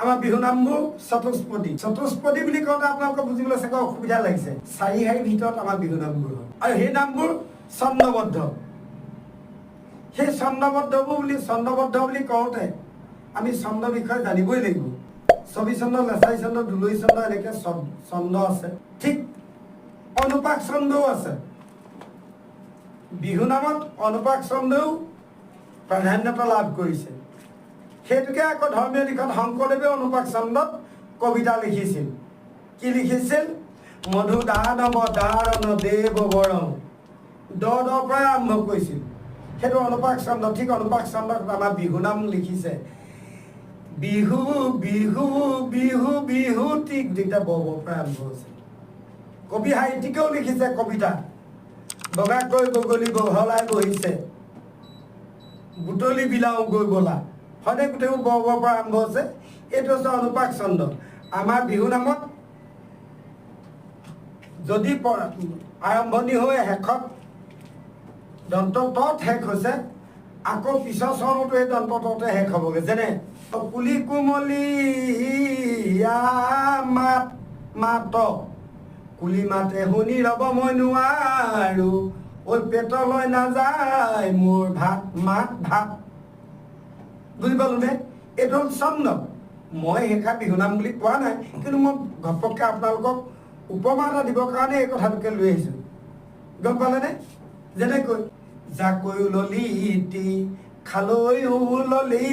আমাৰ বিহু নামবোৰ চতুষ্পদী বুলি কওঁতে আপোনালোকে বুজিবলৈ চাগে অসুবিধা লাগিছে। 4 শাৰীৰ ভিতৰত আমাৰ বিহু নামবোৰ হয় আৰু সেই নামবোৰ ছন্দবদ্ধ। সেই ছন্দবদ্ধ বুলি কওঁতে আমি ছন্দৰ বিষয়ে জানিবই লাগিব। ছবি ছন্দ, লেছাই ছন্দ, দুলৈ ছন্দ, এনেকৈ ছন্দ আছে। ঠিক অনুপাক ছন্দও আছে। বিহু নামত অনুপাক ছন্দও প্ৰাধান্যতা লাভ কৰিছে। সেইটোকে আকৌ ধৰ্মীয় দিশত শংকৰদেৱে অনুপাক ছন্দত কবিতা লিখিছিল। কি লিখিছিল? মধু দানৱ দাৰণ দেৱ বৰণ, দ পৰাই আৰম্ভ কৰিছিল। সেইটো অনুপাক ছন্দ। ঠিক অনুপাক ছন্দত আমাৰ বিহু নাম লিখিছে। বিহু বিহু বিহু বিহু ঠিক দুইটা ব পৰাই আৰম্ভ হৈছে। কবি সাহিত্যিকেও লিখিছে কবিতা। বগাকৈ বগলী বহলাই বহিছে, বুটলি বিলাও গৈ বলা, হয়নে? গোটেইবোৰ বৰ পৰা আৰম্ভ হৈছে। এইটো হৈছে অনুপাক ছন্দ। আমাৰ বিহু নামত যদি আৰম্ভণি হৈ শেষত দন্ত তত শেষ হৈছে, আকৌ পিছৰ চৰণতো এই দন্ত ততে শেষ হ'বগৈ। যেনে কুলি কুমলীয়া মাত মাত, কুলি মাতে শুনি ৰ'ব মই নোৱাৰো, ঐ পেটলৈ নাযায় মোৰ ভাত মাত ভাত। বুজি পালোনে? এইটো হ'ল ছন্দ। মই সেইষা বিহু নাম বুলি কোৱা নাই, কিন্তু মই ঘপককৈ আপোনালোকক উপমা এটা দিবৰ কাৰণে এই কথাটোকে লৈ আহিছোঁ। গম পালেনে? যেনেকৈ জাকৈ ললিতি খালৈও ললি